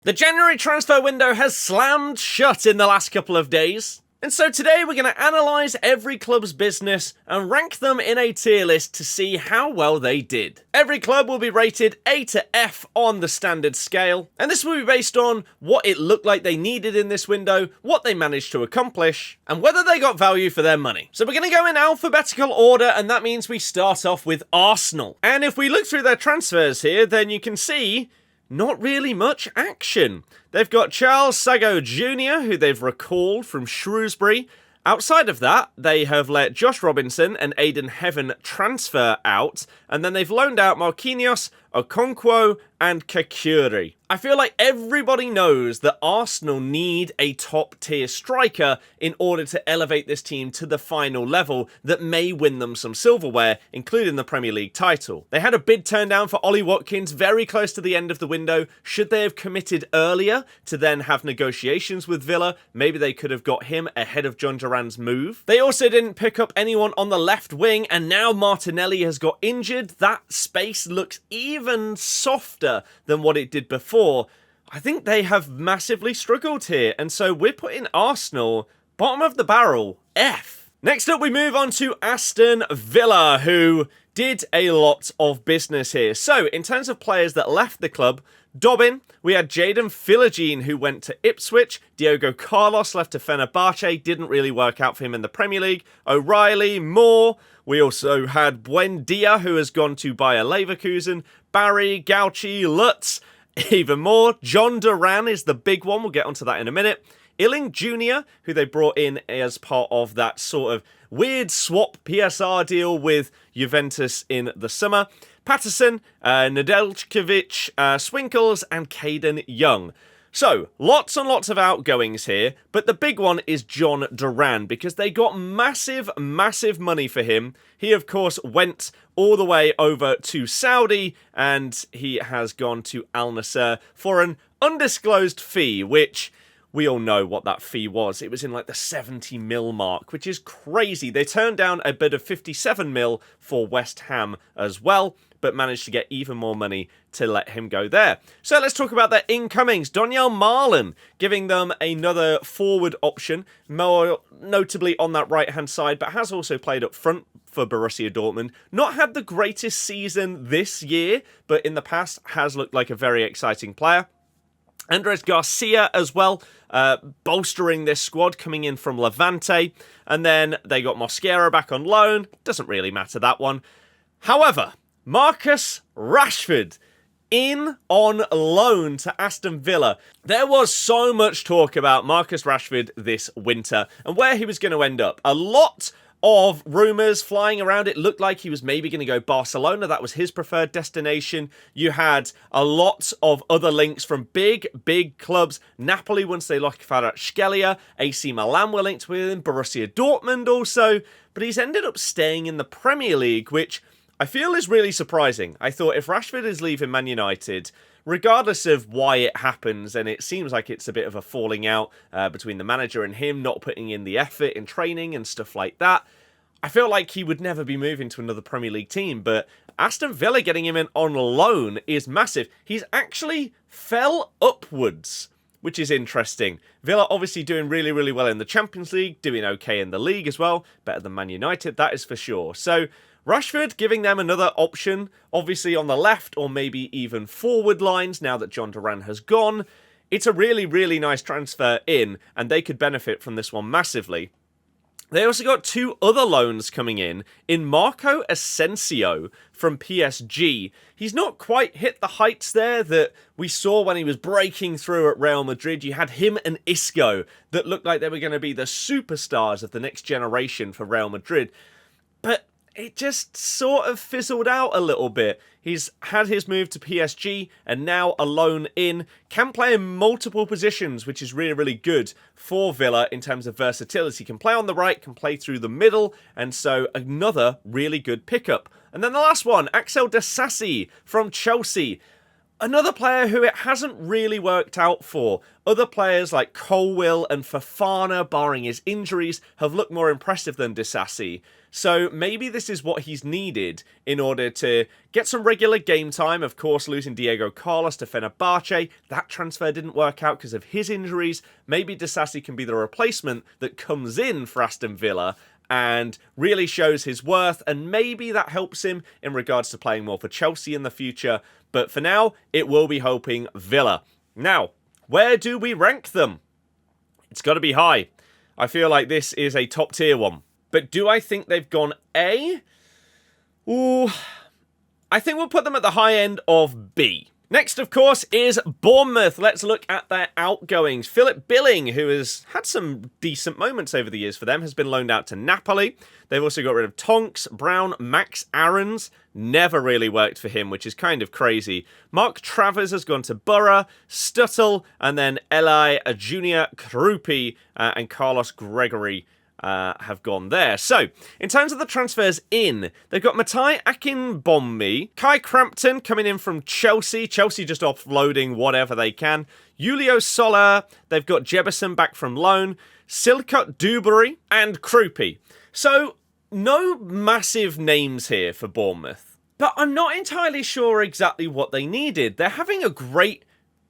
The January transfer window has slammed shut in the last couple of days. And so today we're going to analyse every club's business and rank them in a tier list to see how well they did. Every club will be rated A to F on the standard scale, and this will be based on what it looked like they needed in this window, what they managed to accomplish, and whether they got value for their money. So we're going to go in alphabetical order, and that means we start off with Arsenal. And if we look through their transfers here, then you can see not really much action. They've got Charles Sago Jr., who they've recalled from Shrewsbury. Outside of that, they have let Josh Robinson and Aidan Heaven transfer out, and then they've loaned out Marquinhos, Okonkwo, and Kakuri. I feel like everybody knows that Arsenal need a top-tier striker in order to elevate this team to the final level that may win them some silverware, including the Premier League title. They had a bid turned down for Ollie Watkins very close to the end of the window. Should they have committed earlier to then have negotiations with Villa, maybe they could have got him ahead of Jhon Duran's move. They also didn't pick up anyone on the left wing, and now Martinelli has got injured. That space looks even softer than what it did before. I think they have massively struggled here, and so we're putting Arsenal bottom of the barrel, F. Next up we move on to Aston Villa, who did a lot of business here. So in terms of players that left the club, Dobbin, we had Jaden Philogene, who went to Ipswich. Diogo Carlos left to Fenerbahce, didn't really work out for him in the Premier League. O'Reilly, Moore. We also had Buendia, who has gone to Bayer Leverkusen. Barry, Gauchi, Lutz, even more. Jhon Duran is the big one. We'll get onto that in a minute. Illing Jr., who they brought in as part of that sort of weird swap PSR deal with Juventus in the summer. Patterson, Nedeljkovic, Swinkles, and Caden Young. So, lots and lots of outgoings here, but the big one is Jhon Duran, because they got massive, massive money for him. He, of course, went all the way over to Saudi, and he has gone to Al Nassr for an undisclosed fee, which we all know what that fee was. It was in like the 70 mil mark, which is crazy. They turned down a bid of 57 mil for West Ham as well, but managed to get even more money to let him go there. So let's talk about their incomings. Donyell Marlon, giving them another forward option, more notably on that right-hand side, but has also played up front for Borussia Dortmund. Not had the greatest season this year, but in the past has looked like a very exciting player. Andres Garcia as well, bolstering this squad, coming in from Levante. And then they got Mosquera back on loan. Doesn't really matter, that one. However, Marcus Rashford in on loan to Aston Villa. There was so much talk about Marcus Rashford this winter and where he was going to end up. A lot of rumours flying around. It looked like he was maybe going to go Barcelona. That was his preferred destination. You had a lot of other links from big clubs. Napoli, once they lost Kvaratskhelia. AC Milan were linked with him. Borussia Dortmund also. But he's ended up staying in the Premier League, which I feel is really surprising. I thought if Rashford is leaving Man United, regardless of why it happens, and it seems like it's a bit of a falling out between the manager and him, not putting in the effort in training and stuff like that, I feel like he would never be moving to another Premier League team. But Aston Villa getting him in on loan is massive. He's actually fell upwards, which is interesting. Villa obviously doing really, really well in the Champions League, doing okay in the league as well. Better than Man United, that is for sure. So Rashford giving them another option, obviously on the left or maybe even forward lines now that Jhon Duran has gone. It's a really, really nice transfer in, and they could benefit from this one massively. They also got two other loans coming in Marco Asensio from PSG. He's not quite hit the heights there that we saw when he was breaking through at Real Madrid. You had him and Isco that looked like they were going to be the superstars of the next generation for Real Madrid. But it just sort of fizzled out a little bit. He's had his move to PSG and now a loan in. Can play in multiple positions, which is really, really good for Villa in terms of versatility. Can play on the right, can play through the middle, and so another really good pickup. And then the last one, Axel Disasi from Chelsea. Another player who it hasn't really worked out for. Other players like Colwill and Fofana, barring his injuries, have looked more impressive than Disasi. So maybe this is what he's needed in order to get some regular game time. Of course, losing Diego Carlos to Fenerbahce, that transfer didn't work out because of his injuries. Maybe Disasi can be the replacement that comes in for Aston Villa and really shows his worth, and maybe that helps him in regards to playing more for Chelsea in the future. But for now, it will be hoping Villa. Now, where do we rank them? It's got to be high. I feel like this is a top tier one. But do I think they've gone A? Ooh, I think we'll put them at the high end of B. Next, of course, is Bournemouth. Let's look at their outgoings. Philip Billing, who has had some decent moments over the years for them, has been loaned out to Napoli. They've also got rid of Tonks, Brown, Max Aarons. Never really worked for him, which is kind of crazy. Mark Travers has gone to Borough, Stuttle, and then Eli Junior Krupi and Carlos Gregory have gone there. So, in terms of the transfers in, they've got Matai Akinbombi, Kai Crampton coming in from Chelsea. Chelsea just offloading whatever they can. Julio Soler, they've got Jebison back from loan, Silcott Dewberry, and Krupi. So, no massive names here for Bournemouth. But I'm not entirely sure exactly what they needed. They're having a great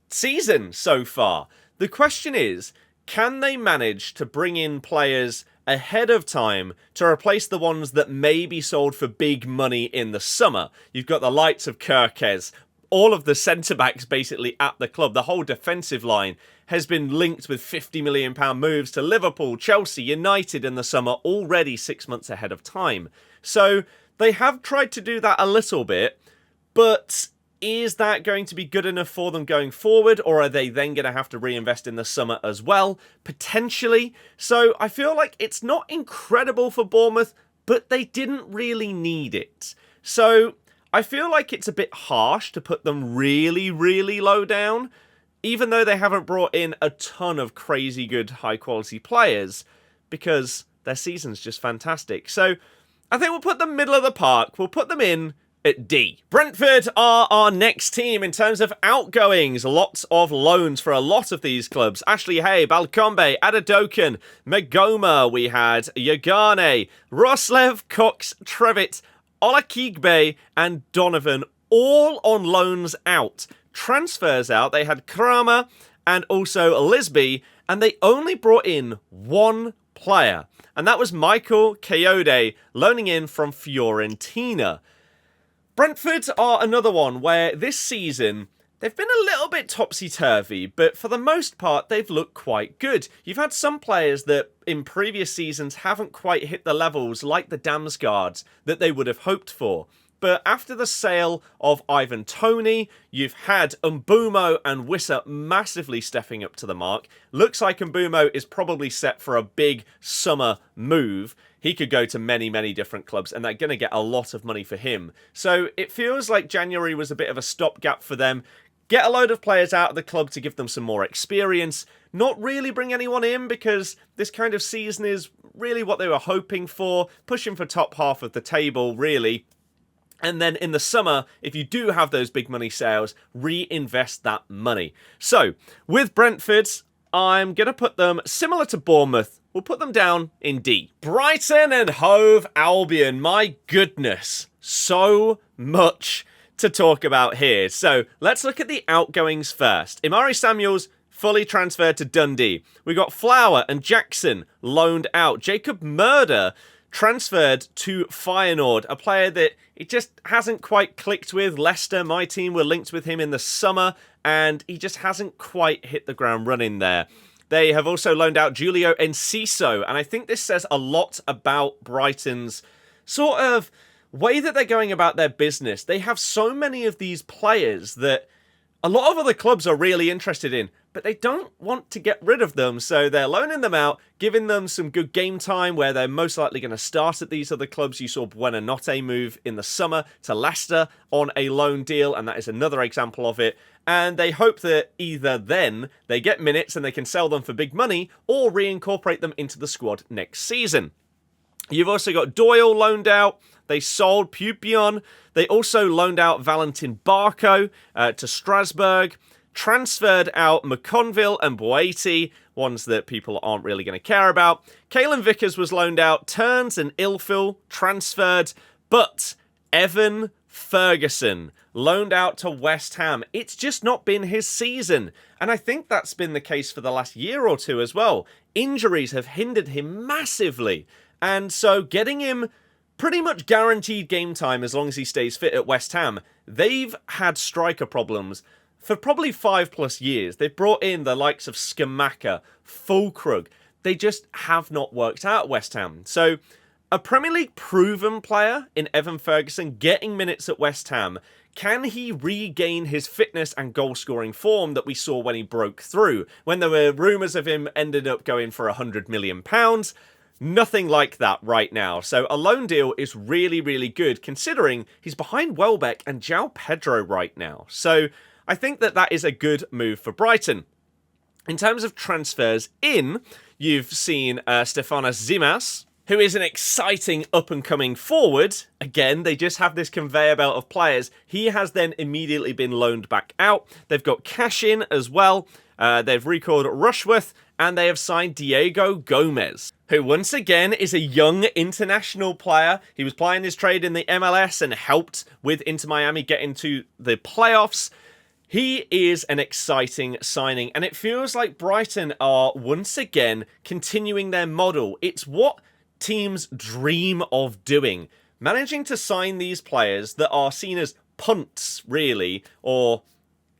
season so far. The question is, can they manage to bring in players ahead of time to replace the ones that may be sold for big money in the summer? You've got the likes of Kirkes, all of the centre-backs basically at the club. The whole defensive line has been linked with £50 million moves to Liverpool, Chelsea, United in the summer, already 6 months ahead of time. So they have tried to do that a little bit, but is that going to be good enough for them going forward, or are they then going to have to reinvest in the summer as well? Potentially. So I feel like it's not incredible for Bournemouth, but they didn't really need it. So I feel like it's a bit harsh to put them really, really low down, even though they haven't brought in a ton of crazy good, high-quality players, because their season's just fantastic. So I think we'll put them middle of the park. We'll put them in at D. Brentford are our next team in terms of outgoings. Lots of loans for a lot of these clubs. Ashley Hay, Balcombe, Adadokan, Magoma. We had Yagane, Roslev, Cox, Trevitt, Olakigbe, and Donovan, all on loans out. Transfers out, they had Kramer and also Lisby, and they only brought in one player, and that was Michael Kayode, loaning in from Fiorentina. Brentford are another one where this season they've been a little bit topsy-turvy, but for the most part they've looked quite good. You've had some players that in previous seasons haven't quite hit the levels, like the Damsgaards, that they would have hoped for. But after the sale of Ivan Toney, you've had Mbumo and Wissa massively stepping up to the mark. Looks like Mbumo is probably set for a big summer move. He could go to many, many different clubs, and they're going to get a lot of money for him. So it feels like January was a bit of a stopgap for them. Get a load of players out of the club to give them some more experience. Not really bring anyone in, because this kind of season is really what they were hoping for. Pushing for top half of the table, really. And then in the summer, if you do have those big money sales, reinvest that money. So, with Brentford, I'm going to put them similar to Bournemouth. We'll put them down in D. Brighton and Hove Albion. My goodness. So much to talk about here. So, let's look at the outgoings first. Imari Samuels fully transferred to Dundee. We got Flower and Jackson loaned out. Jacob Murder transferred to Feyenoord, a player that it just hasn't quite clicked with. Leicester, my team, were linked with him in the summer, and he just hasn't quite hit the ground running there. They have also loaned out Julio Enciso, and I think this says a lot about Brighton's sort of way that they're going about their business. They have so many of these players that a lot of other clubs are really interested in, but they don't want to get rid of them, so they're loaning them out, giving them some good game time where they're most likely going to start at these other clubs. You saw Buonanotte move in the summer to Leicester on a loan deal, and that is another example of it. And they hope that either then they get minutes and they can sell them for big money, or reincorporate them into the squad next season. You've also got Doyle loaned out. They sold Pupion. They also loaned out Valentin Barco to Strasbourg. transferred out McConville and Boeti, ones that people aren't really going to care about. Caelan Vickers was loaned out, Turns and Ilfil transferred, but Evan Ferguson loaned out to West Ham. It's just not been his season, and I think that's been the case for the last year or two as well. Injuries have hindered him massively, and so getting him pretty much guaranteed game time as long as he stays fit at West Ham. They've had striker problems for probably 5+ years. They've brought in the likes of Skamaka, Fulkrug. They just have not worked out at West Ham. So a Premier League proven player in Evan Ferguson getting minutes at West Ham, can he regain his fitness and goal-scoring form that we saw when he broke through? When there were rumours of him ended up going for £100 million. Nothing like that right now. So a loan deal is really, really good, considering he's behind Welbeck and João Pedro right now. So I think that that is a good move for Brighton. In terms of transfers in, you've seen Stefanos Zimas, who is an exciting up-and-coming forward. Again, they just have this conveyor belt of players. He has then immediately been loaned back out. They've got cash in as well. They've recalled Rushworth, and they have signed Diego Gomez, who once again is a young international player. He was playing his trade in the MLS and helped with Inter Miami get into the playoffs. He is an exciting signing, and it feels like Brighton are once again continuing their model. It's what teams dream of doing. Managing to sign these players that are seen as punts, really, or,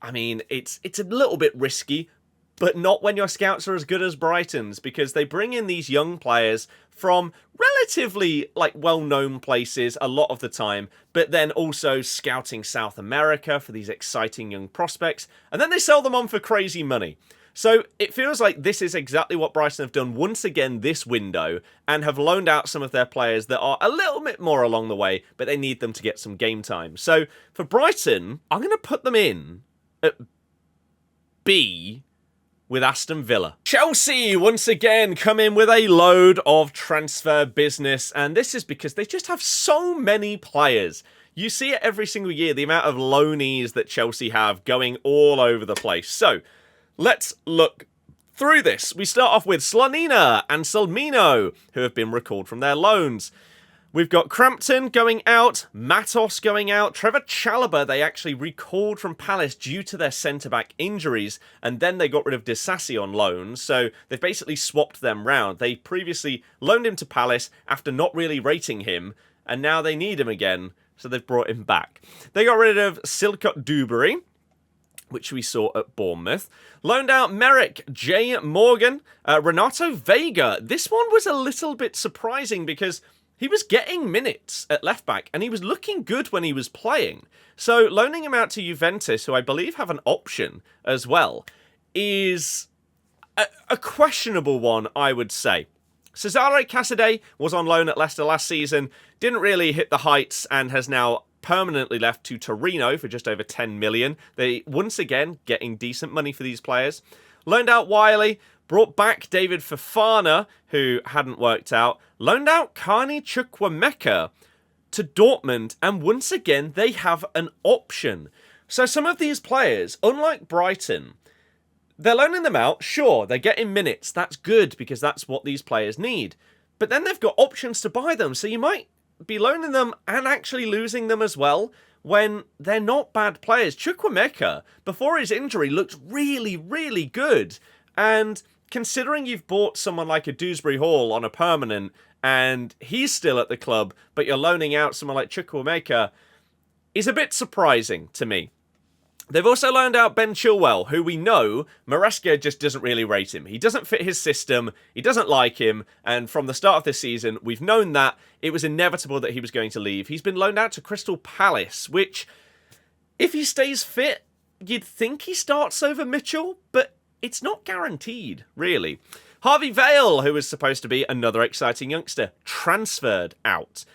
I mean, it's a little bit risky, but not when your scouts are as good as Brighton's, because they bring in these young players from relatively well-known places a lot of the time, but then also scouting South America for these exciting young prospects, and then they sell them on for crazy money. So it feels like this is exactly what Brighton have done once again this window, and have loaned out some of their players that are a little bit more along the way, but they need them to get some game time. So for Brighton, I'm going to put them in at B with Aston Villa. Chelsea once again come in with a load of transfer business, and this is because they just have so many players. You see it every single year, the amount of loanees that Chelsea have going all over the place. So let's look through this. We start off with Slonina and Salmino, who have been recalled from their loans. We've got Crampton going out, Matos going out, Trevor Chalobah they actually recalled from Palace due to their centre-back injuries, and then they got rid of Disasi on loan, so they've basically swapped them round. They previously loaned him to Palace after not really rating him, and now they need him again, so they've brought him back. They got rid of Silcott Dewberry, which we saw at Bournemouth. Loaned out Merrick, J. Morgan, Renato Vega. This one was a little bit surprising because he was getting minutes at left-back, and he was looking good when he was playing. So loaning him out to Juventus, who I believe have an option as well, is a questionable one, I would say. Cesare Casadei was on loan at Leicester last season, didn't really hit the heights, and has now permanently left to Torino for just over 10 million. They, once again, getting decent money for these players. Loaned out Wiley, brought back David Fofana, who hadn't worked out. Loaned out Carney Chukwuemeka to Dortmund, and once again, they have an option. So some of these players, unlike Brighton, they're loaning them out. Sure, they're getting minutes. That's good, because that's what these players need. But then they've got options to buy them, so you might be loaning them and actually losing them as well when they're not bad players. Chukwuemeka, before his injury, looked really, really good. And considering you've bought someone like a Dewsbury Hall on a permanent and he's still at the club, but you're loaning out someone like Chukwuemeka, is a bit surprising to me. They've also loaned out Ben Chilwell, who we know Maresca just doesn't really rate him. He doesn't fit his system, he doesn't like him, and from the start of this season, we've known that it was inevitable that he was going to leave. He's been loaned out to Crystal Palace, which, if he stays fit, you'd think he starts over Mitchell, but it's not guaranteed, really. Harvey Vale, who was supposed to be another exciting youngster, transferred out.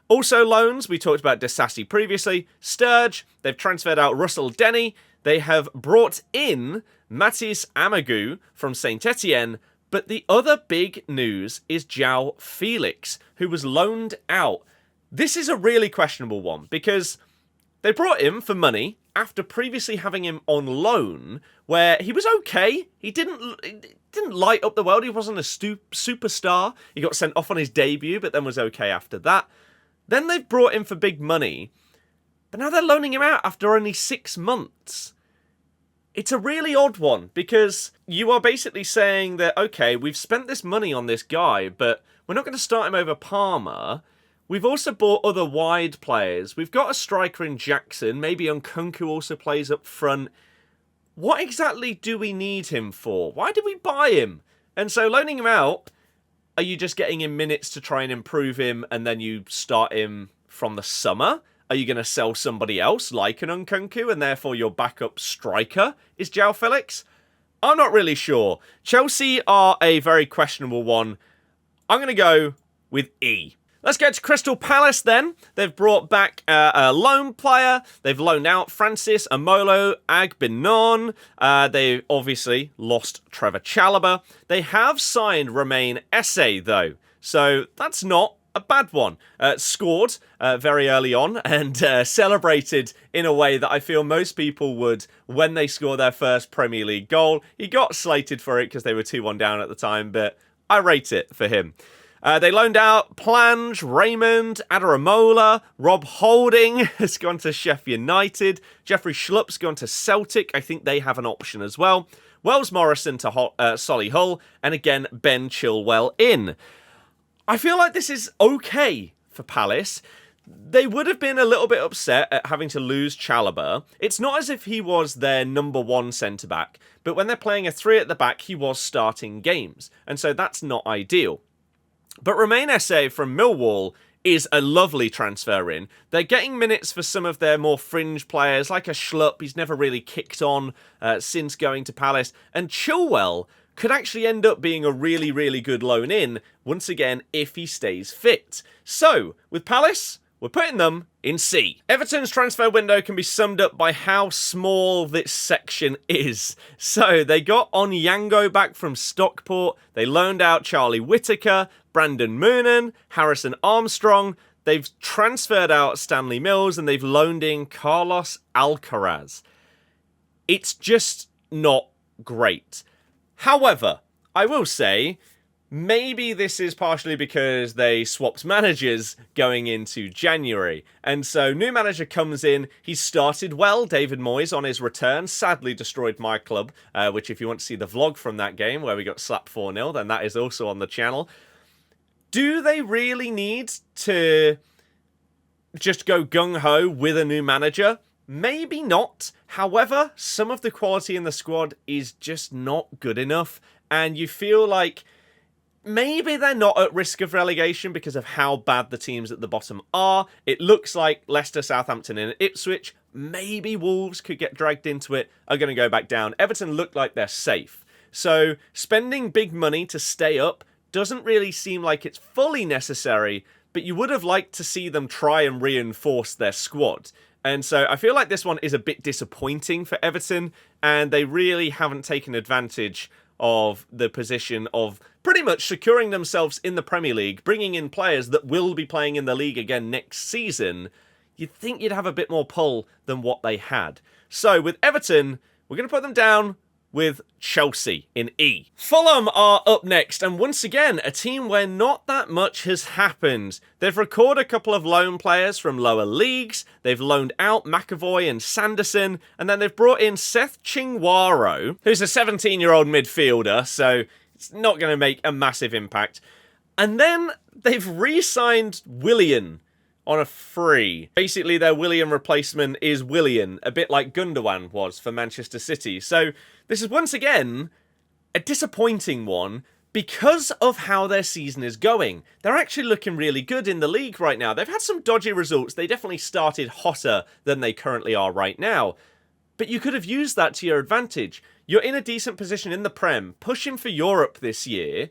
Also loans, we talked about Disasi previously. Sturge, they've transferred out Russell Denny. They have brought in Mathis Amagu from Saint Etienne. But the other big news is João Felix, who was loaned out. This is a really questionable one because they brought him for money after previously having him on loan, where he was okay. He didn't light up the world. He wasn't a superstar. He got sent off on his debut, but then was okay after that. Then they've brought him for big money, but now they're loaning him out after only 6 months. It's a really odd one, because you are basically saying that, okay, we've spent this money on this guy, but we're not going to start him over Palmer. We've also bought other wide players. We've got a striker in Jackson. Maybe Nkunku also plays up front. What exactly do we need him for? Why did we buy him? And so loaning him out, are you just getting him minutes to try and improve him and then you start him from the summer? Are you going to sell somebody else like an Nkunku and therefore your backup striker is João Felix? I'm not really sure. Chelsea are a very questionable one. I'm going to go with E. Let's go to Crystal Palace then. They've brought back a loan player. They've loaned out Francis Amolo Agbinon. They obviously lost Trevor Chalobah. They have signed Romain Esse though, so that's not a bad one. Scored very early on and celebrated in a way that I feel most people would when they score their first Premier League goal. He got slated for it because they were 2-1 down at the time, but I rate it for him. They loaned out Plange, Raymond, Adaramola, Rob Holding has gone to Sheffield United, Jeffrey Schlupp's gone to Celtic, I think they have an option as well, Wells Morrison to Solihull, and again Ben Chilwell in. I feel like this is okay for Palace. They would have been a little bit upset at having to lose Chalobah. It's not as if he was their number one centre-back, but when they're playing a 3 at the back, he was starting games, and so that's not ideal. But Romain Esse from Millwall is a lovely transfer in. They're getting minutes for some of their more fringe players, like a Schlupp. He's never really kicked on since going to Palace. And Chilwell could actually end up being a really, really good loan in, once again, if he stays fit. So, with Palace, we're putting them in C. Everton's transfer window can be summed up by how small this section is. So, they got Onyango back from Stockport. They loaned out Charlie Whittaker, Brandon Moonen, Harrison Armstrong. They've transferred out Stanley Mills and they've loaned in Carlos Alcaraz. It's just not great. However, I will say, maybe this is partially because they swapped managers going into January. And so new manager comes in. He started well. David Moyes on his return sadly destroyed my club, which if you want to see the vlog from that game where we got slapped 4-0, then that is also on the channel. Do they really need to just go gung-ho with a new manager? Maybe not. However, some of the quality in the squad is just not good enough. And you feel like maybe they're not at risk of relegation because of how bad the teams at the bottom are. It looks like Leicester, Southampton and Ipswich, maybe Wolves could get dragged into it, are going to go back down. Everton look like they're safe. So spending big money to stay up doesn't really seem like it's fully necessary, but you would have liked to see them try and reinforce their squad. And so I feel like this one is a bit disappointing for Everton, and they really haven't taken advantage of the position of pretty much securing themselves in the Premier League, bringing in players that will be playing in the league again next season. You'd think you'd have a bit more pull than what they had. So with Everton, we're going to put them down with Chelsea in E. Fulham are up next, and once again, a team where not that much has happened. They've recorded a couple of loan players from lower leagues, they've loaned out McAvoy and Sanderson, and then they've brought in Seth Chingwaro, who's a 17-year-old midfielder, so it's not going to make a massive impact. And then they've re-signed Willian on a free. Basically, their Willian replacement is Willian, a bit like Gundogan was for Manchester City. So this is once again a disappointing one because of how their season is going. They're actually looking really good in the league right now. They've had some dodgy results. They definitely started hotter than they currently are right now. But you could have used that to your advantage. You're in a decent position in the Prem, pushing for Europe this year.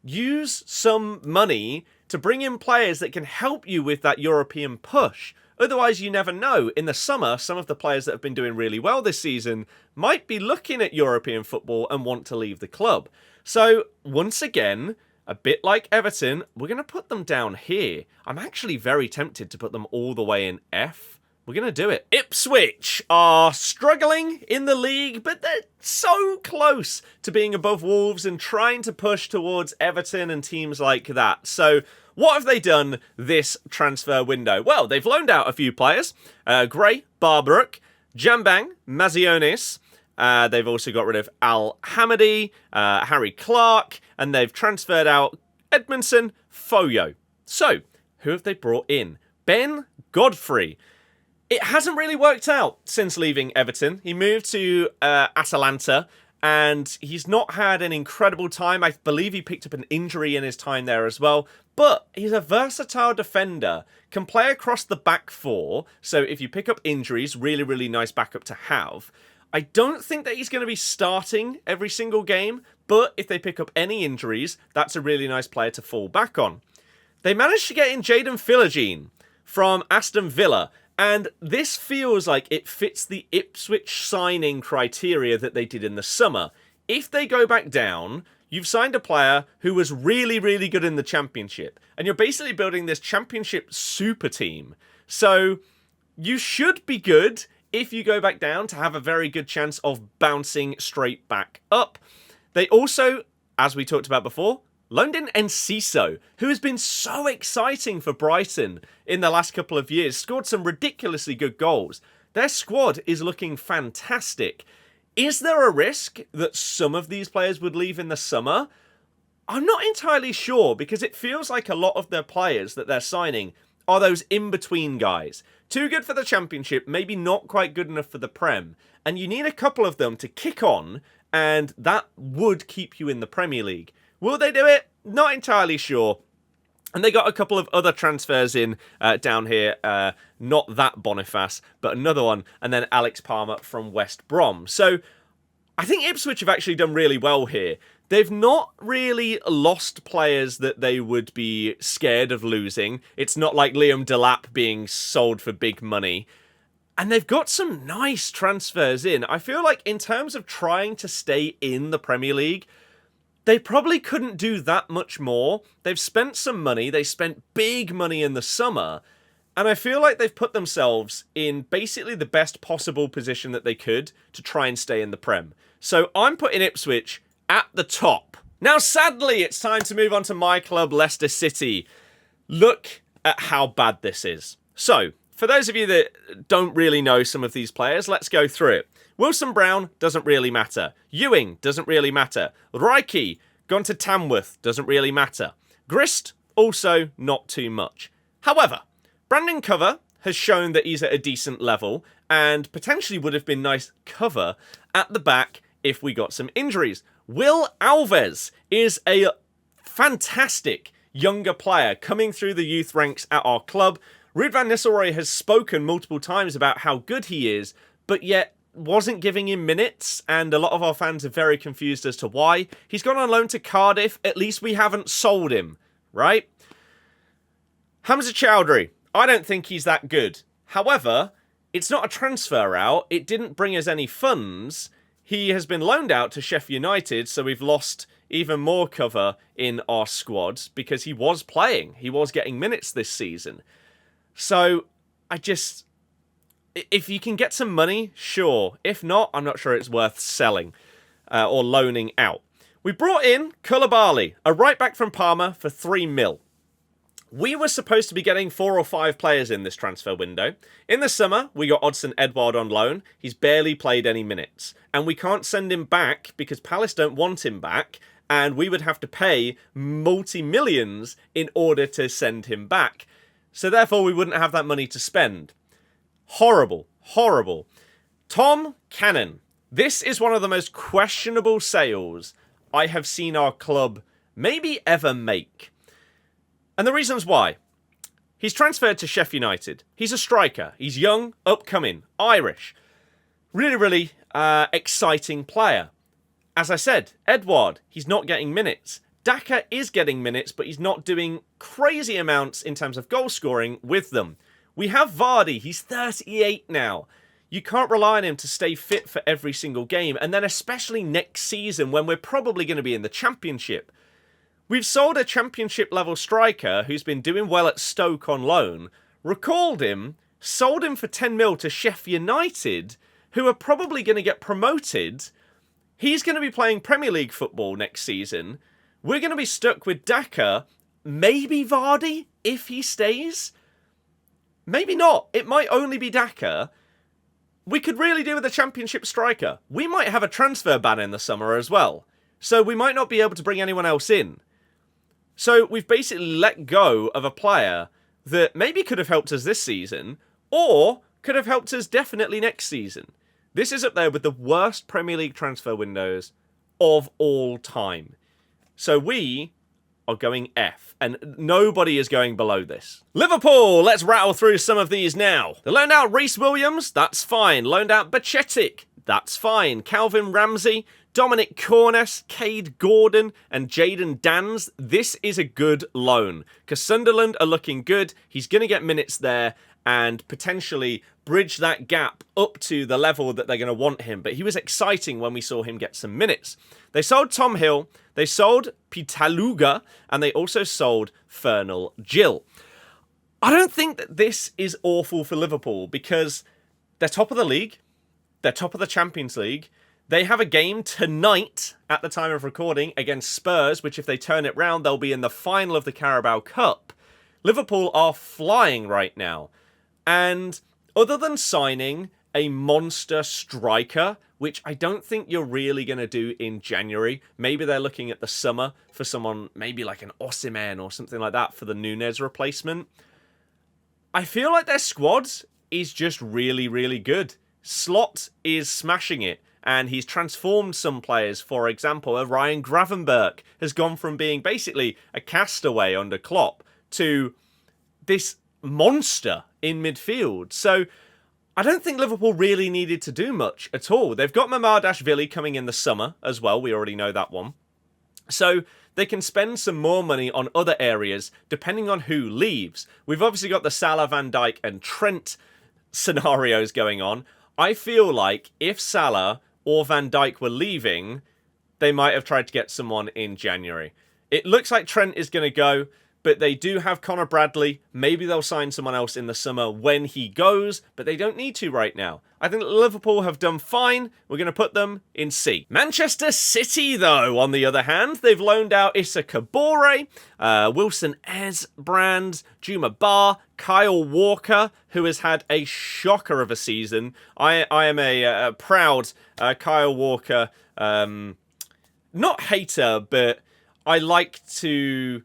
Use some money to bring in players that can help you with that European push. Otherwise, you never know. In the summer, some of the players that have been doing really well this season might be looking at European football and want to leave the club. So, once again, a bit like Everton, we're going to put them down here. I'm actually very tempted to put them all the way in F, we're going to do it. Ipswich are struggling in the league, but they're so close to being above Wolves and trying to push towards Everton and teams like that. So what have they done this transfer window? Well, they've loaned out a few players. Gray, Barbrook, Jambang, Mazionis. They've also got rid of Al Hamadi, Harry Clark, and they've transferred out Edmondson, Foyo. So, who have they brought in? Ben Godfrey. It hasn't really worked out since leaving Everton. He moved to Atalanta, and he's not had an incredible time. I believe he picked up an injury in his time there as well. But he's a versatile defender, can play across the back four. So if you pick up injuries, really, really nice backup to have. I don't think that he's going to be starting every single game, but if they pick up any injuries, that's a really nice player to fall back on. They managed to get in Jadon Philogene from Aston Villa, and this feels like it fits the Ipswich signing criteria that they did in the summer. If they go back down, you've signed a player who was really, really good in the Championship, and you're basically building this Championship super team. So you should be good if you go back down to have a very good chance of bouncing straight back up. They also, as we talked about before, loaned in Enciso, who has been so exciting for Brighton in the last couple of years, scored some ridiculously good goals. Their squad is looking fantastic. Is there a risk that some of these players would leave in the summer? I'm not entirely sure, because it feels like a lot of their players that they're signing are those in-between guys. Too good for the Championship, maybe not quite good enough for the Prem. And you need a couple of them to kick on, and that would keep you in the Premier League. Will they do it? Not entirely sure. And they got a couple of other transfers in down here. Not that Boniface, but another one. And then Alex Palmer from West Brom. So I think Ipswich have actually done really well here. They've not really lost players that they would be scared of losing. It's not like Liam Delap being sold for big money. And they've got some nice transfers in. I feel like in terms of trying to stay in the Premier League, they probably couldn't do that much more. They've spent some money. They spent big money in the summer. And I feel like they've put themselves in basically the best possible position that they could to try and stay in the Prem. So I'm putting Ipswich at the top. Now, sadly, it's time to move on to my club, Leicester City. Look at how bad this is. So, for those of you that don't really know some of these players, let's go through it. Wilson Brown doesn't really matter. Ewing doesn't really matter. Reiki, gone to Tamworth, doesn't really matter. Grist, also not too much. However, Brandon Cover has shown that he's at a decent level and potentially would have been nice cover at the back if we got some injuries. Will Alves is a fantastic younger player coming through the youth ranks at our club. Ruud van Nistelrooy has spoken multiple times about how good he is, but yet wasn't giving him minutes, and a lot of our fans are very confused as to why. He's gone on loan to Cardiff. At least we haven't sold him, right? Hamza Chowdhury, I don't think he's that good. However, it's not a transfer out. It didn't bring us any funds. He has been loaned out to Sheffield United, so we've lost even more cover in our squad because he was playing. He was getting minutes this season. So, if you can get some money, sure. If not, I'm not sure it's worth selling or loaning out. We brought in Koulibaly, a right back from Parma, for 3 mil. We were supposed to be getting 4 or 5 players in this transfer window. In the summer, we got Odsonne Edouard on loan. He's barely played any minutes. And we can't send him back because Palace don't want him back. And we would have to pay multi-millions in order to send him back. So therefore, we wouldn't have that money to spend. Horrible. Horrible. Tom Cannon. This is one of the most questionable sales I have seen our club maybe ever make. And the reasons why. He's transferred to Sheffield United. He's a striker. He's young, upcoming, Irish. Really, really exciting player. As I said, Edouard, he's not getting minutes. Daka is getting minutes, but he's not doing crazy amounts in terms of goal scoring with them. We have Vardy. He's 38 now. You can't rely on him to stay fit for every single game. And then especially next season when we're probably going to be in the Championship. We've sold a Championship level striker who's been doing well at Stoke on loan, recalled him, sold him for 10 mil to Sheffield United, who are probably going to get promoted. He's going to be playing Premier League football next season. We're going to be stuck with Daka, maybe Vardy, if he stays. Maybe not. It might only be Daka. We could really do with a Championship striker. We might have a transfer ban in the summer as well. So we might not be able to bring anyone else in. So we've basically let go of a player that maybe could have helped us this season, or could have helped us definitely next season. This is up there with the worst Premier League transfer windows of all time. So we are going F, and nobody is going below this. Liverpool, let's rattle through some of these now. They loaned out Reece Williams, that's fine. Loaned out Bacetic, that's fine. Calvin Ramsey, Dominic Cornes, Cade Gordon, and Jayden Danns. This is a good loan, because Sunderland are looking good. He's going to get minutes there, and potentially bridge that gap up to the level that they're going to want him. But he was exciting when we saw him get some minutes. They sold Tom Hill, they sold Pitaluga, and they also sold Fernal Gill. I don't think that this is awful for Liverpool, because they're top of the league, they're top of the Champions League. They have a game tonight at the time of recording against Spurs, which if they turn it round, they'll be in the final of the Carabao Cup. Liverpool are flying right now. And other than signing a monster striker, which I don't think you're really going to do in January, maybe they're looking at the summer for someone, maybe like an Osimhen or something like that for the Nunez replacement. I feel like their squad is just really, really good. Slot is smashing it, and he's transformed some players. For example, Ryan Gravenberch has gone from being basically a castaway under Klopp to this monster in midfield. So I don't think Liverpool really needed to do much at all. They've got Mamardashvili coming in the summer as well. We already know that one. So they can spend some more money on other areas depending on who leaves. We've obviously got the Salah, Van Dijk and Trent scenarios going on. I feel like if Salah or Van Dijk were leaving, they might have tried to get someone in January. It looks like Trent is going to go, but they do have Connor Bradley. Maybe they'll sign someone else in the summer when he goes, but they don't need to right now. I think Liverpool have done fine. We're going to put them in C. Manchester City, though, on the other hand, they've loaned out Issa Kabore, Wilson Esbrand, Juma Barr, Kyle Walker, who has had a shocker of a season. I am a proud Kyle Walker, not hater, but I like to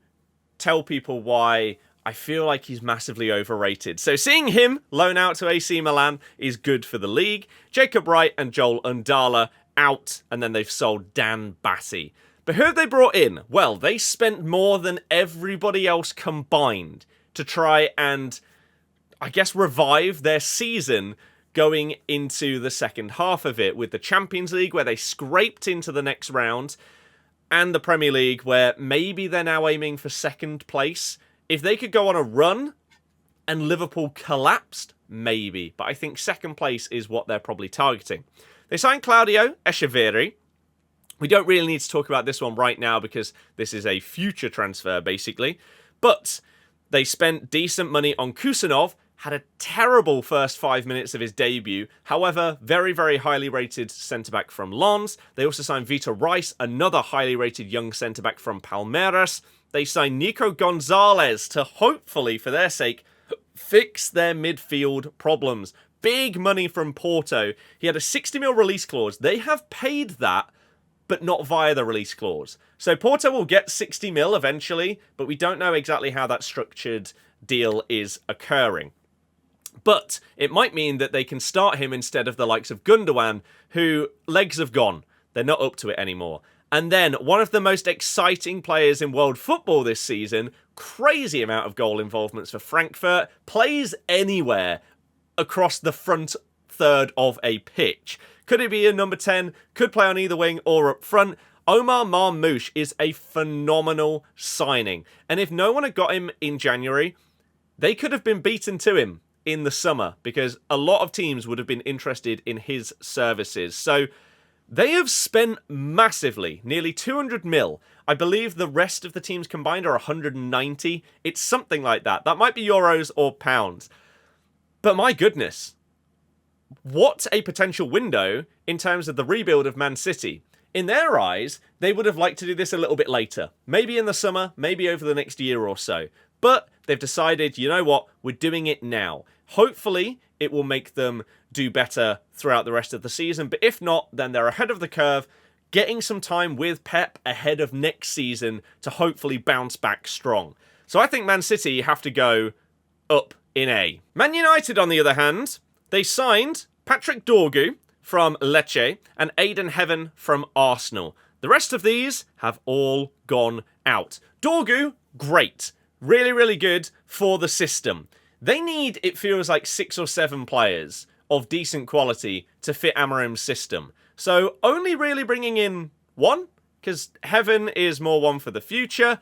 tell people why I feel like he's massively overrated. So seeing him loan out to AC Milan is good for the league. Jacob Wright and Joel Undala out, and then they've sold Dan Batty. But who have they brought in? Well, they spent more than everybody else combined to try and, I guess, revive their season going into the second half of it, with the Champions League where they scraped into the next round, and the Premier League, where maybe they're now aiming for second place. If they could go on a run and Liverpool collapsed, maybe. But I think second place is what they're probably targeting. They signed Claudio Echeverri. We don't really need to talk about this one right now because this is a future transfer, basically. But they spent decent money on Kusanov, had a terrible first 5 minutes of his debut. However, very, very highly rated centre-back from Lens. They also signed Vitor Rice, another highly rated young centre-back from Palmeiras. They signed Nico Gonzalez to hopefully, for their sake, fix their midfield problems. Big money from Porto. He had a 60 mil release clause. They have paid that, but not via the release clause. So Porto will get 60 mil eventually, but we don't know exactly how that structured deal is occurring. But it might mean that they can start him instead of the likes of Gundogan, who legs have gone. They're not up to it anymore. And then one of the most exciting players in world football this season, crazy amount of goal involvements for Frankfurt, plays anywhere across the front third of a pitch. Could it be a number 10? Could play on either wing or up front. Omar Marmoush is a phenomenal signing. And if no one had got him in January, they could have been beaten to him in the summer, because a lot of teams would have been interested in his services. So they have spent massively, nearly 200 mil. I believe the rest of the teams combined are 190. It's something like that. That might be euros or pounds. But my goodness, what a potential window in terms of the rebuild of Man City. In their eyes, they would have liked to do this a little bit later. Maybe in the summer, maybe over the next year or so. But they've decided, you know what, we're doing it now. Hopefully, it will make them do better throughout the rest of the season. But if not, then they're ahead of the curve, getting some time with Pep ahead of next season to hopefully bounce back strong. So I think Man City have to go up in A. Man United, on the other hand, they signed Patrick Dorgu from Lecce and Aidan Heaven from Arsenal. The rest of these have all gone out. Dorgu, great. Really, really good for the system. They need, it feels like, 6 or 7 players of decent quality to fit Amorim's system. So only really bringing in one, because Heaven is more one for the future.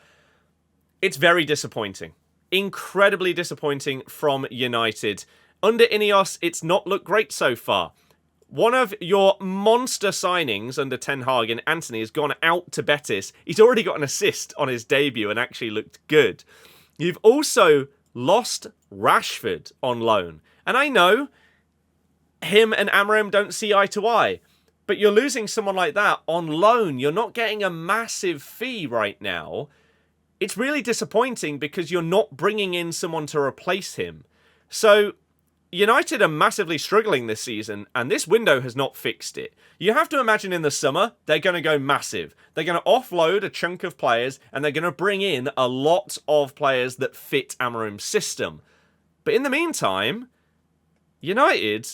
It's very disappointing. Incredibly disappointing from United. Under Ineos, it's not looked great so far. One of your monster signings under Ten Hag and Anthony has gone out to Betis. He's already got an assist on his debut and actually looked good. You've also lost Rashford on loan. And I know him and Amorim don't see eye to eye. But you're losing someone like that on loan. You're not getting a massive fee right now. It's really disappointing because you're not bringing in someone to replace him. So United are massively struggling this season, and this window has not fixed it. You have to imagine in the summer, they're going to go massive. They're going to offload a chunk of players, and they're going to bring in a lot of players that fit Amorim's system. But in the meantime, United,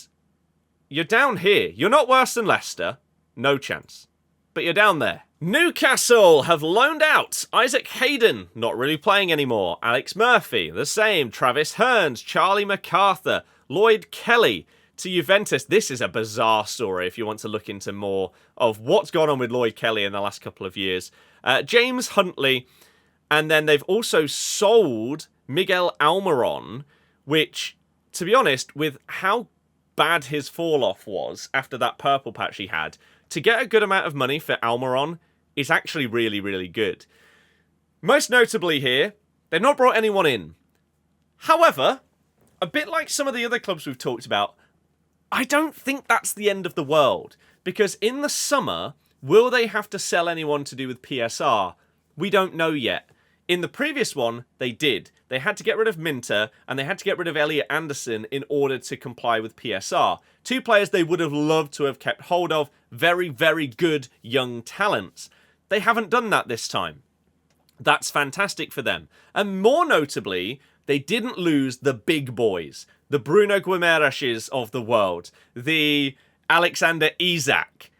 you're down here. You're not worse than Leicester. No chance. But you're down there. Newcastle have loaned out Isaac Hayden, not really playing anymore. Alex Murphy, the same. Travis Hearns, Charlie MacArthur, Lloyd Kelly to Juventus. This is a bizarre story if you want to look into more of what's gone on with Lloyd Kelly in the last couple of years. James Huntley, and then they've also sold Miguel Almiron, which, to be honest, with how bad his fall-off was after that purple patch he had, to get a good amount of money for Almiron is actually really, really good. Most notably here, they've not brought anyone in. However, a bit like some of the other clubs we've talked about, I don't think that's the end of the world. Because in the summer, will they have to sell anyone to do with PSR? We don't know yet. In the previous one, they did. They had to get rid of Minter, and they had to get rid of Elliot Anderson in order to comply with PSR. 2 players they would have loved to have kept hold of. Very, very good young talents. They haven't done that this time. That's fantastic for them. And more notably, they didn't lose the big boys. The Bruno Guimaraes of the world. The Alexander Isak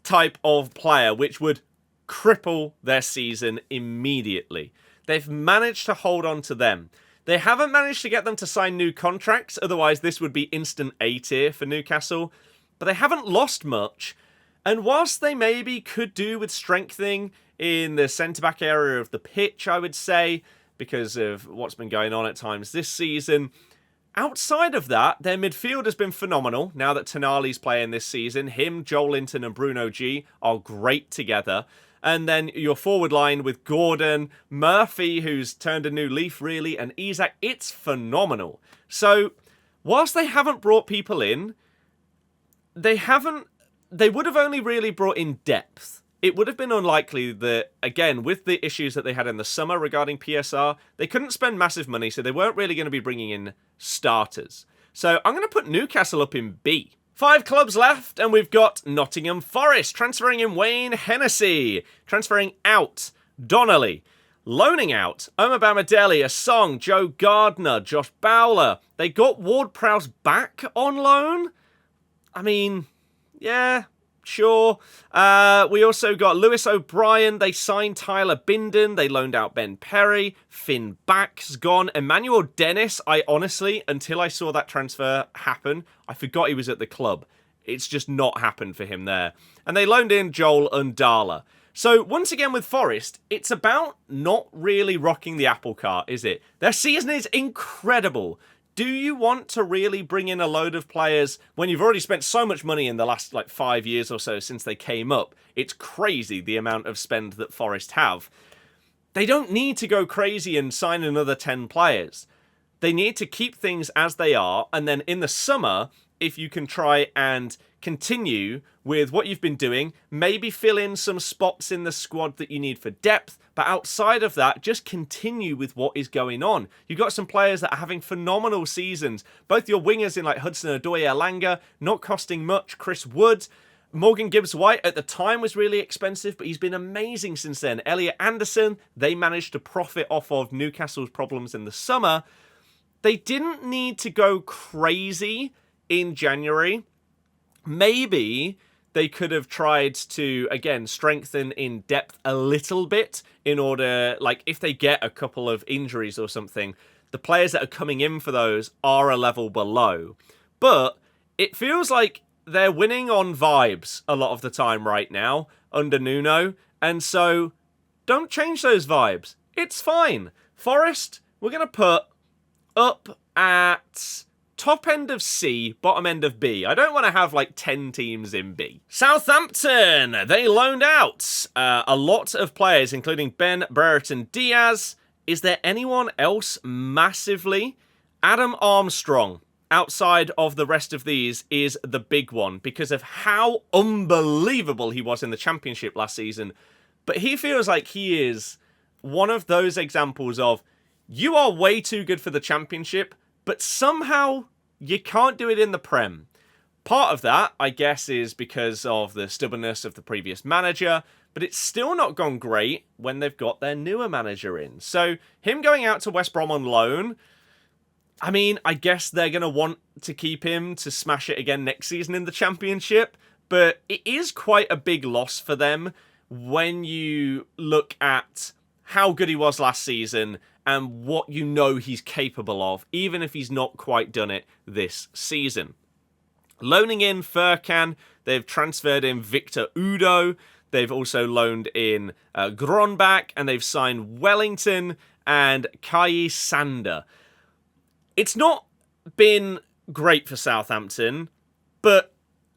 type of player, which would cripple their season immediately. They've managed to hold on to them. They haven't managed to get them to sign new contracts, otherwise this would be instant A tier for Newcastle. But they haven't lost much. And whilst they maybe could do with strengthening in the centre-back area of the pitch, I would say, because of what's been going on at times this season, outside of that, their midfield has been phenomenal now that Tonali's playing this season. Him, Joel Linton and Bruno G are great together. And then your forward line with Gordon, Murphy, who's turned a new leaf really, and Isak, it's phenomenal. So, whilst they haven't brought people in, they would have only really brought in depth. It would have been unlikely that, again, with the issues that they had in the summer regarding PSR, they couldn't spend massive money, so they weren't really going to be bringing in starters. So I'm going to put Newcastle up in B. 5 clubs left, and we've got Nottingham Forest transferring in Wayne Hennessy, transferring out Donnelly, loaning out Omobamidele, Asong, Joe Gardner, Josh Bowler. They got Ward-Prowse back on loan. I mean, yeah, sure. We also got Lewis O'Brien. They signed Tyler Binden. They loaned out Ben Perry. Finn Back's gone. Emmanuel Dennis, I honestly, until I saw that transfer happen, I forgot he was at the club. It's just not happened for him there. And they loaned in Joel Undala. So once again with Forest, it's about not really rocking the apple cart, is it? Their season is incredible. Do you want to really bring in a load of players when you've already spent so much money in the last 5 years or so since they came up? It's crazy the amount of spend that Forest have. They don't need to go crazy and sign another 10 players. They need to keep things as they are, and then in the summer, if you can try and continue with what you've been doing, maybe fill in some spots in the squad that you need for depth, but outside of that, just continue with what is going on. You've got some players that are having phenomenal seasons. Both your wingers in like Hudson-Odoi Elanga, not costing much. Chris Wood, Morgan Gibbs-White at the time was really expensive, but he's been amazing since then. Elliot Anderson, they managed to profit off of Newcastle's problems in the summer. They didn't need to go crazy in January. Maybe they could have tried to, again, strengthen in depth a little bit in order, like, if they get a couple of injuries or something, the players that are coming in for those are a level below. But it feels like they're winning on vibes a lot of the time right now under Nuno, and so don't change those vibes. It's fine. Forest, we're going to put up at top end of C, bottom end of B. I don't want to have like 10 teams in B. Southampton, they loaned out a lot of players, including Ben Brereton Diaz. Is there anyone else massively? Adam Armstrong, outside of the rest of these, is the big one because of how unbelievable he was in the Championship last season. But he feels like he is one of those examples of, you are way too good for the Championship, but somehow you can't do it in the Prem. Part of that, I guess, is because of the stubbornness of the previous manager, but it's still not gone great when they've got their newer manager in. So him going out to West Brom on loan, I mean, I guess they're going to want to keep him to smash it again next season in the Championship, but it is quite a big loss for them when you look at how good he was last season and what you know he's capable of, even if he's not quite done it this season. Loaning in Furkan, they've transferred in Victor Udo, they've also loaned in Gronbach, and they've signed Wellington and Kai Sander. It's not been great for Southampton, but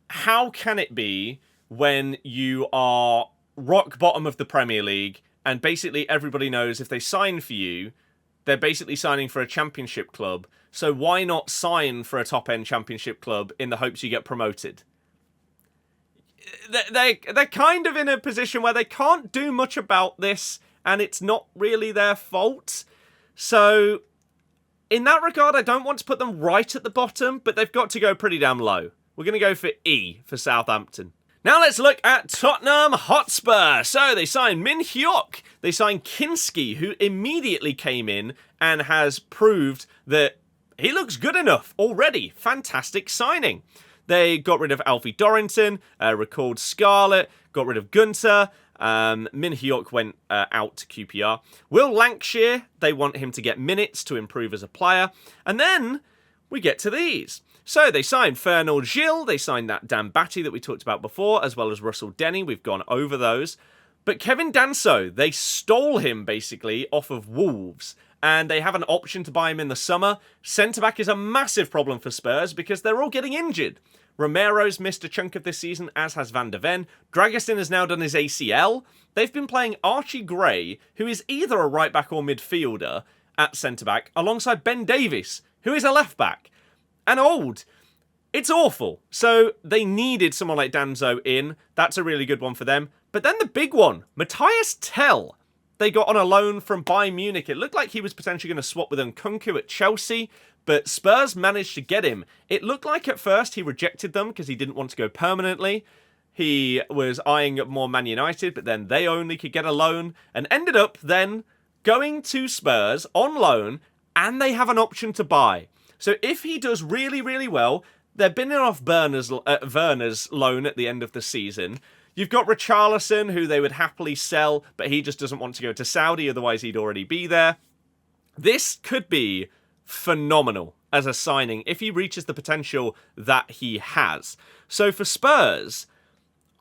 how can it be when you are rock bottom of the Premier League and basically everybody knows if they sign for you, they're basically signing for a Championship club. So why not sign for a top-end Championship club in the hopes you get promoted? They're kind of in a position where they can't do much about this, and it's not really their fault. So in that regard, I don't want to put them right at the bottom, but they've got to go pretty damn low. We're going to go for E for Southampton. Now let's look at Tottenham Hotspur. So they signed Min Hyuk, they signed Kinski, who immediately came in and has proved that he looks good enough already. Fantastic signing. They got rid of Alfie Dorrington, recalled Scarlett, got rid of Gunter. Min Hyuk went out to QPR. Will Lancashire, they want him to get minutes to improve as a player. And then we get to these. So they signed Fernand Gilles, they signed that Dan Batty that we talked about before, as well as Russell Denny. We've gone over those. But Kevin Danso, they stole him basically off of Wolves, and they have an option to buy him in the summer. Centre-back is a massive problem for Spurs because they're all getting injured. Romero's missed a chunk of this season, as has Van de Ven. Dragiston has now done his ACL. They've been playing Archie Gray, who is either a right-back or midfielder, at centre-back, alongside Ben Davies, who is a left-back. And old. It's awful. So they needed someone like Danso in. That's a really good one for them. But then the big one, Matthias Tell. They got on a loan from Bayern Munich. It looked like he was potentially going to swap with Nkunku at Chelsea, but Spurs managed to get him. It looked like at first he rejected them because he didn't want to go permanently. He was eyeing up more Man United, but then they only could get a loan and ended up then going to Spurs on loan, and they have an option to buy. So if he does really, really well, they're binning off Werner's loan at the end of the season. You've got Richarlison, who they would happily sell, but he just doesn't want to go to Saudi, otherwise he'd already be there. This could be phenomenal as a signing if he reaches the potential that he has. So for Spurs,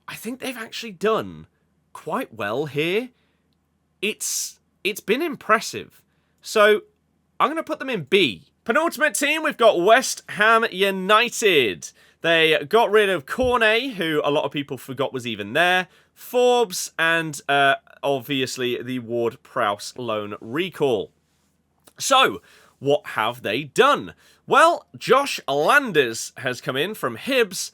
I think they've actually done quite well here. It's been impressive. So I'm going to put them in B. Penultimate team, we've got West Ham United. They got rid of Cornet, who a lot of people forgot was even there, Forbes, and obviously the Ward-Prowse loan recall. So, what have they done? Well, Josh Landers has come in from Hibs.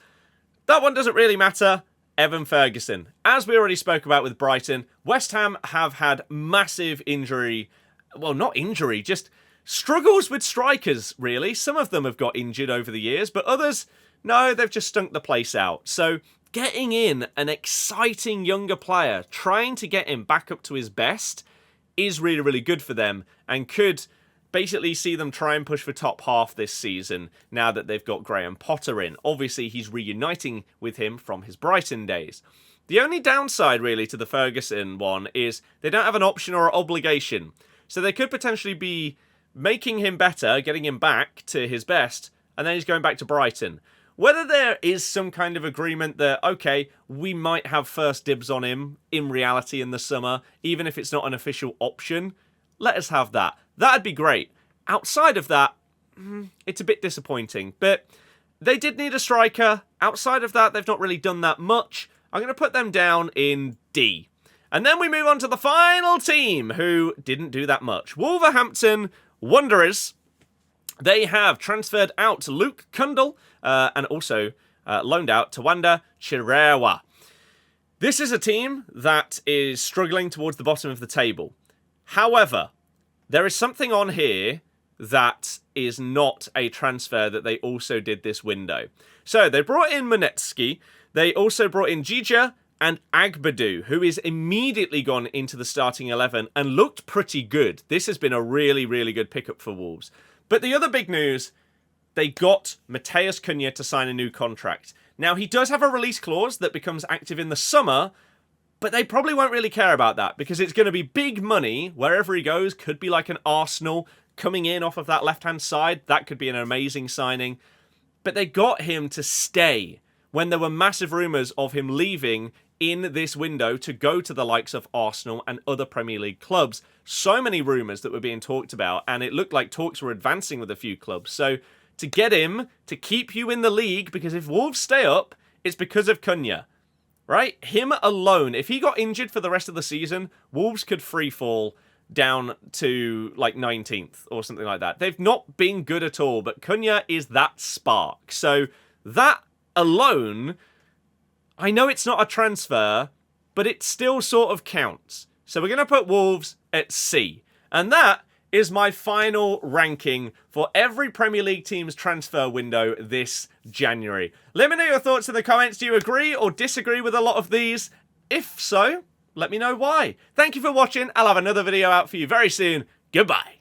That one doesn't really matter. Evan Ferguson. As we already spoke about with Brighton, West Ham have had massive injury. Well, not injury, just struggles with strikers, really. Some of them have got injured over the years, but others, no, they've just stunk the place out. So getting in an exciting younger player, trying to get him back up to his best, is really, really good for them and could basically see them try and push for top half this season now that they've got Graham Potter in. Obviously, he's reuniting with him from his Brighton days. The only downside, really, to the Ferguson one is they don't have an option or obligation. So they could potentially be making him better, getting him back to his best, and then he's going back to Brighton. Whether there is some kind of agreement that, okay, we might have first dibs on him in reality in the summer, even if it's not an official option, let us have that. That'd be great. Outside of that, it's a bit disappointing. But they did need a striker. Outside of that, they've not really done that much. I'm going to put them down in D. And then we move on to the final team who didn't do that much. Wolverhampton Wanderers. They have transferred out Luke Kundle and also loaned out Tawanda Chirewa. This is a team that is struggling towards the bottom of the table. However, there is something on here that is not a transfer that they also did this window. So they brought in Monetsky. They also brought in Jija and Agbadu, who is immediately gone into the starting 11 and looked pretty good. This has been a really, really good pickup for Wolves. But the other big news, they got Mateus Cunha to sign a new contract. Now, he does have a release clause that becomes active in the summer, but they probably won't really care about that because it's going to be big money wherever he goes. Could be like an Arsenal coming in off of that left-hand side. That could be an amazing signing. But they got him to stay when there were massive rumours of him leaving in this window to go to the likes of Arsenal and other Premier League clubs. So many rumours that were being talked about, and it looked like talks were advancing with a few clubs. So to get him to keep you in the league, because if Wolves stay up, it's because of Cunha. Right? Him alone, if he got injured for the rest of the season, Wolves could free fall down to like 19th or something like that. They've not been good at all, but Cunha is that spark. So that alone, I know it's not a transfer, but it still sort of counts. So we're going to put Wolves at C. And that is my final ranking for every Premier League team's transfer window this January. Let me know your thoughts in the comments. Do you agree or disagree with a lot of these? If so, let me know why. Thank you for watching. I'll have another video out for you very soon. Goodbye.